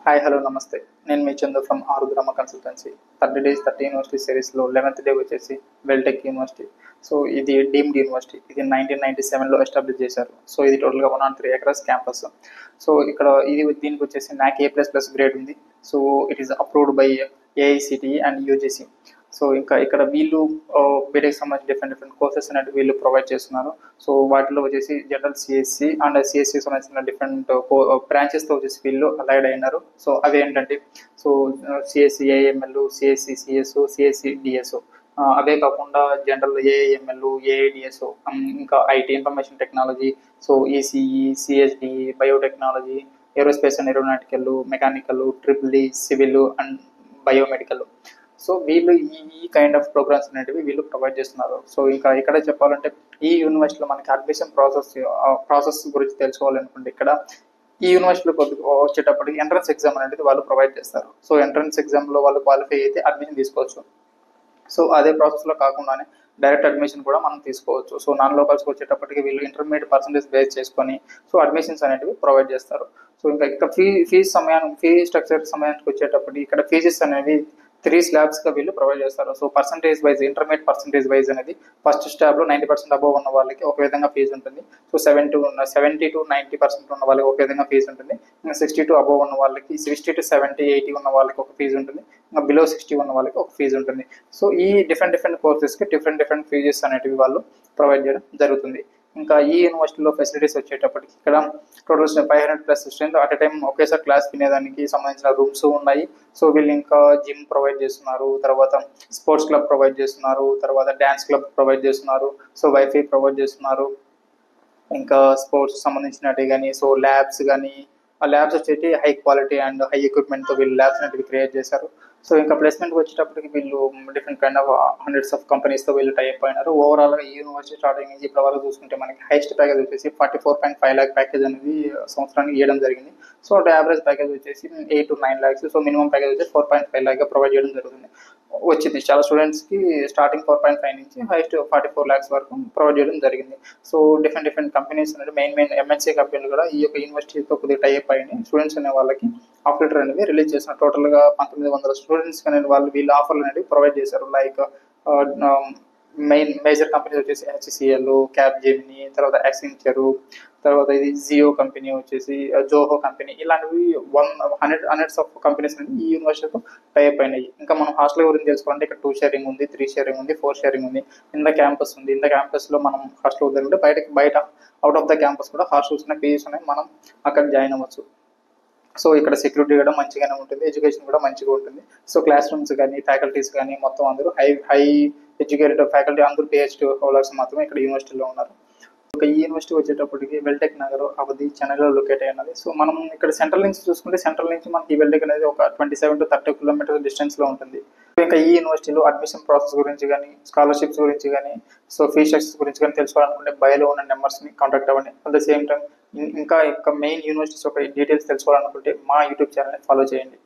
Hi hello namaste. నేను మీ Chandu from Arudrama consultancy. 30 days 30 university సిరీస్లో 11th డే వచ్చేసి వెల్టెక్ యూనివర్సిటీ. సో ఇది డీమ్డ్ యూనివర్సిటీ. ఇది 1997లో ఎస్టాబ్లిష్ చేశారు. సో ఇది టోటల్గా 103 acres క్యాంపస్. సో ఇక్కడ దీనికి వచ్చేసి NAC A++ గ్రేడ్ ఉంది. So it is approved by AICTE and UGC. So ఇంకా ఇక్కడ వీళ్ళు బీటెక్ సంబంధించి డిఫరెంట్ కోర్సెస్ అనేవి వీళ్ళు ప్రొవైడ్ చేస్తున్నారు. సో వాటిలో వచ్చేసి జనరల్ సిఎస్సి అండ్ సిఎస్సి సంబంధించిన డిఫరెంట్ బ్రాంచెస్తో వచ్చేసి వీళ్ళు అలైడ్ అయినారు. సో అవి ఏంటంటే so CSE AML, CSE CS, CSE DS, అవే కాకుండా జనరల్ ఏఎంఎల్, ఏఐడిఎస్, ఇంకా IT information technology, so ECE, CSD, biotechnology, aerospace and aeronautical, mechanical, triple civil and biomedical. So వీళ్ళు ఈ కైండ్ ఆఫ్ ప్రోగ్రామ్స్ అనేటివి వీళ్ళు ప్రొవైడ్ చేస్తున్నారు. సో ఇంకా ఇక్కడ చెప్పాలంటే ఈ యూనివర్సిటీలో మనకి అడ్మిషన్ ప్రాసెస్ గురించి తెలుసుకోవాలనుకుంటే ఇక్కడ ఈ యూనివర్సిటీలో వచ్చేటప్పటికి ఎంట్రన్స్ ఎగ్జామ్ అనేది వాళ్ళు ప్రొవైడ్ చేస్తారు. సో ఎంట్రన్స్ ఎగ్జామ్లో వాళ్ళు క్వాలిఫై అయితే అడ్మిషన్ తీసుకోవచ్చు. సో అదే ప్రాసెస్లో కాకుండానే డైరెక్ట్ అడ్మిషన్ కూడా మనం తీసుకోవచ్చు. సో నాన్ లోకల్స్కి వచ్చేటప్పటికి వీళ్ళు ఇంటర్మీడియట్ పర్సంటేజ్ బేస్ చేసుకొని సో అడ్మిషన్స్ అనేటివి ప్రొవైడ్ చేస్తారు. సో ఇంకా ఫీ స్ట్రక్చర్ సమయానికి వచ్చేటప్పటికి ఇక్కడ ఫీజెస్ అనేవి 3 స్లాబ్స్గా వీళ్ళు ప్రొవైడ్ చేస్తారు. So percentage wise, intermediate percentage wise అనేది ఫస్ట్ స్టాబ్లో 90% అబోవ్ ఉన్న వాళ్ళకి ఒక విధంగా ఫీజు ఉంటుంది. సో 70 to 90% ఉన్న వాళ్ళకి ఒక విధంగా ఫీజు ఉంటుంది. ఇంకా 60 to అబోవ్ ఉన్న వాళ్ళకి, 60 to 70, 80 ఉన్న వాళ్ళకి ఒక ఫీజు ఉంటుంది. ఇంకా బిలో 60 ఉన్న వాళ్ళకి ఒక ఫీజు ఉంటుంది. సో ఈ డిఫరెంట్ కోర్సెస్కి డిఫరెంట్ ఫీజెస్ అనేటివి వాళ్ళు ప్రొవైడ్ చేయడం జరుగుతుంది. ఇంకా ఈ యూనివర్సిటీలో ఫెసిలిటీస్ వచ్చేటప్పటికి ఇక్కడ total 500+ strength at a time ఒకేసారి క్లాస్ వినేదానికి సంబంధించిన రూమ్స్ ఉన్నాయి. సో వీళ్ళు ఇంకా జిమ్ ప్రొవైడ్ చేస్తున్నారు, తర్వాత స్పోర్ట్స్ క్లబ్ ప్రొవైడ్ చేస్తున్నారు, తర్వాత డ్యాన్స్ క్లబ్ ప్రొవైడ్ చేస్తున్నారు, సో వైఫై ప్రొవైడ్ చేస్తున్నారు. ఇంకా స్పోర్ట్స్ సంబంధించినట్టు కానీ సో ల్యాబ్స్ కానీ, ఆ ల్యాబ్స్ వచ్చేసి హై క్వాలిటీ అండ్ హై ఎక్విప్మెంట్తో వీళ్ళు ల్యాబ్స్ అనేవి క్రియేట్ చేశారు. సో ఇంకా ప్లేస్మెంట్ వచ్చేటప్పటికి వీళ్ళు different kind of hundreds of కంపెనీస్తో వీళ్ళు టైప్ అయినారు. ఓవరాల్గా ఈ యూనివర్సిటీ స్టార్టింగ్ నుంచి ఇప్పటి వరకు చూసుకుంటే మనకి హైయెస్ట్ ప్యాకేజ్ వచ్చేసి 44.5 lakh ప్యాకేజ్ అనేది సంవత్సరానికి ఇవ్వడం జరిగింది. సో అంటే యావరేజ్ ప్యాకేజ్ వచ్చేసి 8 to 9 lakhs. So minimum package వచ్చేసి 4.5 lakh ప్రొవైడ్ చేయడం జరుగుతుంది. వచ్చింది చాలా స్టూడెంట్స్కి స్టార్టింగ్ 4.5 నుంచి హైయెస్ట్ 44 lakhs వరకు ప్రొవైడ్ చేయడం జరిగింది. సో డిఫరెంట్ కంపెనీస్ అనేది మెయిన్ ఎంఎన్సీ కంపెనీలు కూడా ఈ యొక్క యూనివర్సిటీతో కొద్దిగా టైప్ అయినాయి. స్టూడెంట్స్ అనే వాళ్ళకి ఆఫర్ లెటర్ అనేవి రిలీజ్ చేసిన టోటల్గా 1900 స్టూడెంట్స్ అనేది వీళ్ళు ఆఫర్లు అనేవి ప్రొవైడ్ చేశారు. లైక్ మేజర్ కంపెనీస్ వచ్చేసి HCL, క్యాప్జెమిని, తర్వాత యాక్సెంచర్, తర్వాత ఇది జియో కంపెనీ వచ్చేసి జోహో కంపెనీ, ఇలాంటివి హండ్రెడ్స్ ఆఫ్ కంపెనీస్ అనేది ఈ యూనివర్సిటీతో టైప్ అయినాయి. ఇంకా మనం హాస్టల్ గురించి తెలుసుకోవాలంటే ఇక్కడ 2 sharing ఉంది, 3 sharing ఉంది, 4 sharing ఉంది. ఇంత క్యాంపస్ ఉంది. ఇంత క్యాంపస్లో మనం హాస్టల్ వద్దంటే బయట అవుట్ ఆఫ్ ద క్యాంపస్ కూడా హాస్టల్స్ ఉన్నాయి, పీజీస్ ఉన్నాయి, మనం అక్కడ జాయిన్ అవ్వచ్చు. సో ఇక్కడ సెక్యూరిటీ కూడా మంచిగానే ఉంటుంది, ఎడ్యుకేషన్ కూడా మంచిగా ఉంటుంది. సో క్లాస్ రూమ్స్ కానీ, ఫ్యాకల్టీస్ కానీ మొత్తం అందరూ హై ఎడ్యుకేటెడ్ ఫ్యాకల్టీ, అందరూ PhD హోల్డర్స్ మాత్రమే ఇక్కడ యూనివర్సిటీలో ఉన్నారు. ఒక ఈ యూనివర్సిటీ వచ్చేటప్పటికి వెల్టెక్ నగర్ అవధి చెన్నైలో లొకేట్ అయినది. సో మనం ఇక్కడ సెంట్రల్ నుంచి చూసుకుంటే సెంట్రల్ నుంచి మనకి వెల్టెక్ అనేది ఒక 27 to 30 kilometers డిస్టెన్స్లో ఉంటుంది. ఇంకా ఈ యూనివర్సిటీలో అడ్మిషన్ ప్రాసెస్ గురించి కానీ, స్కాలర్షిప్స్ గురించి కానీ, సో ఫీ స్ట్రక్చర్స్ గురించి కానీ తెలుసుకోవాలనుకుంటే బయోలో ఉన్న నెంబర్స్ని కాంటాక్ట్ అవ్వండి. అట్ ద సేమ్ టైం ఇంకా మెయిన్ యూనివర్సిటీస్ ఒక డీటెయిల్స్ తెలుసుకోవాలనుకుంటే మా యూట్యూబ్ ఛానల్ని ఫాలో చేయండి.